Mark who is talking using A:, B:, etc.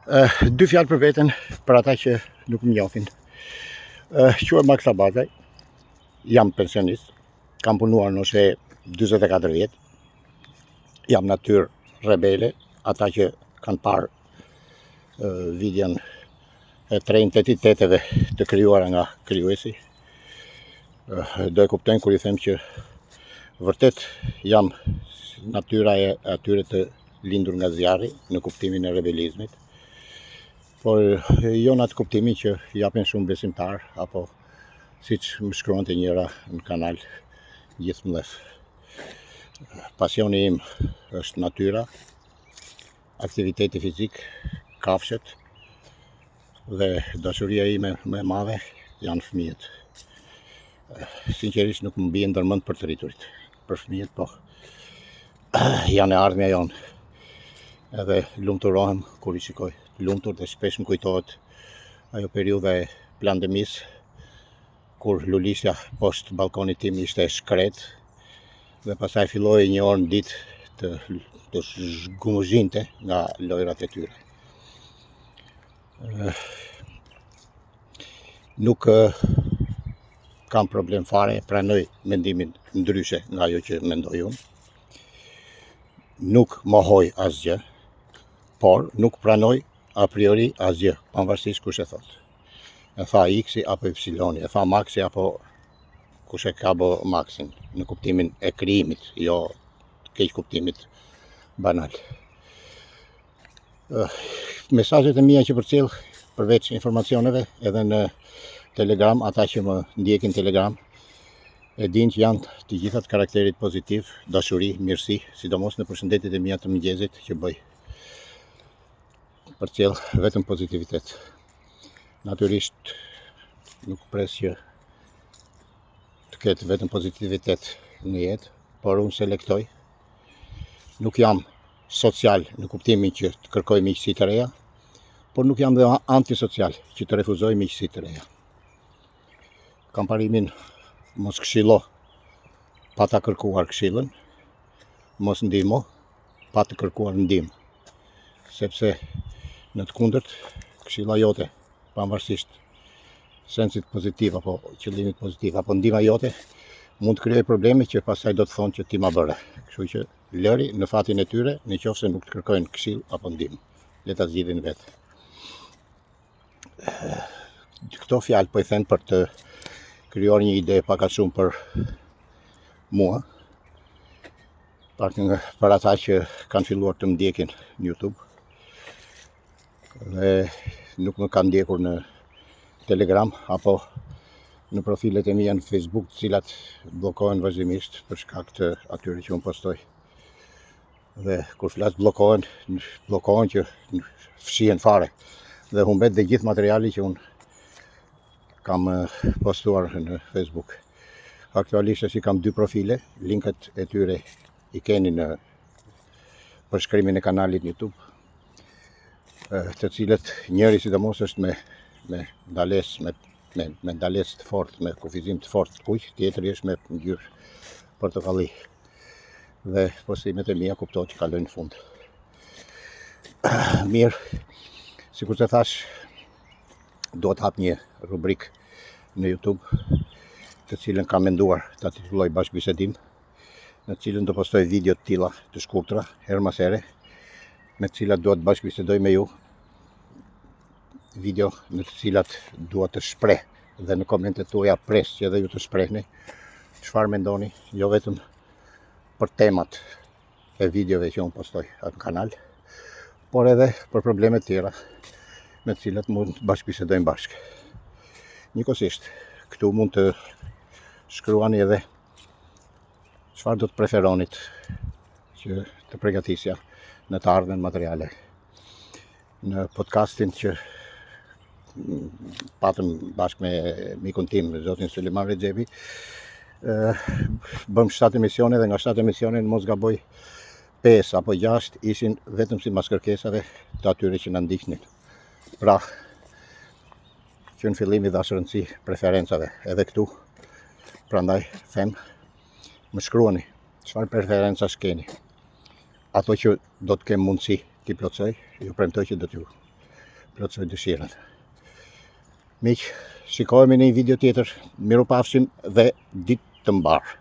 A: Dy fjalë për veten, për ata që nuk më njohin. Quhem Max Abazaj, jam pensionist, kam punuar nëse 44 vjet. Jam natyrë rebele, ata që kanë parë videon e 3 entiteteteve të krijuara nga krijuesi. Do e kuptojnë kur I them që vërtet jam natyra e atyre të lindur nga zjarri në kuptimin e rebelizmit. Por jo në atë kuptimin që japin shumë besimtar, apo siç më shkruante njëra në kanal gjithmëdhef. Pasioni im është natyra, aktiviteti fizik, kafshët dhe dashuria ime më e madhe janë fëmijët. Sinqerisht nuk më bien ndërmend për të rriturit, për fëmijët, po janë e ardhmja jonë. Edhe lumturohem kur I shikoj, lumtur, dhe shpesh më kujtohet ajo periudha e pandemisë kur lulishja poshtë balkonit tim ishte shkret dhe pastaj filloi një orë në ditë të zhgumëzhinte nga lojrat e tyre. Nuk kam problem fare, pranoj mendimin ndryshe nga ajo që mendoj unë. Nuk mohoj asgjë, por nuk pranoj a priori asgjë, pavarësisht kush e thot. E tha X apo Y, e tha Maxi apo kush e ka bë Maxin, në kuptimin e krijimit, jo keq kuptimit banal. Mesazhet e mia që përcjell përveç informacioneve edhe në Telegram, ata që më ndjekin Telegram e dinë që janë të gjitha të karakterit pozitiv, dashuri, mirësi, sidomos në përshëndetjet e mia të mëngjesit që bëj. Përcjell vetëm pozitivitet. Natyrisht nuk pres që të ketë vetëm pozitivitet në jetë, por unë selektoj. Nuk jam social në kuptimin që të kërkoj miqësi të reja, por nuk jam dhe antisocial që të refuzoj miqësi të reja. Kam parimin mos këshillo pa ta kërkuar këshillën, mos ndihmo pa të kërkuar ndihmë, sepse në të kundërt, këshilla jote, pavarësisht sensit pozitiv apo qëllimit pozitiv apo ndihma jote, mund të krijojë probleme që pastaj do të thonë që ti ma bëre. Kështu që lëri në fatin e tyre, nëse nuk të kërkojnë këshill apo ndihmë. Le ta zgjidhin vetë. Këto fjalë po I them për të krijuar një ide pak a shumë për mua, për ata që kanë filluar të më ndjekin në YouTube dhe nuk më kanë ndjekur në Telegram apo në profilet e mia në Facebook, të cilat bllokohen vazhdimisht për shkak të atyre që unë postoj. Dhe kur flas bllokohen që fshihen fare dhe humbet dhe gjithë materiali që unë kam postuar në Facebook. Aktualisht I kam 2 profile, linket e tyre I keni në përshkrimin e kanalit YouTube, të cilët njëri sidomos është me ndalesë, me ndalesë të fortë, me kufizim të fortë të kuq, tjetri është me ngjyrë portokalli. Dhe postimet e mia kuptohet që kalojnë në fund. Mirë, sikur të thash, do të hap një rubrik në YouTube, të cilën kam menduar ta titulloj bashkëbisedim, në të cilën do postoj video të tilla të shkurtra her mas here, me të cilat dua të bashkëbisedoj me ju, video në të cilat dua të shpreh dhe në komentet tuaja pres që edhe ju të shprehni çfarë mendoni, jo vetëm për temat e videove që unë postoj në kanal, por edhe për problemet tjera me të cilat mund të bashkëbisedojmë bashkë. Njëkohësisht, këtu mund të shkruani edhe çfarë do të preferonit që të përgatisja në të ardhmen materiale. Në podcastin që patëm bashkë me mikun tim, zotin Suleman Rexhepi, bëm 7 emisione dhe nga 7 emisione mos gaboj 5 apo 6 ishin vetëm sipas kërkesave të atyre që na ndiqnin. Pra, që në fillim I dhash rëndësi preferencave edhe këtu. Prandaj them, më shkruani çfarë preferencash keni. Ato që do të kem mundësi t'i plotësoj, ju premtoj që do t'ju plotësoj dëshirën. Miq, shikohemi në një video tjetër. Mirupafshim dhe ditë të mbarë.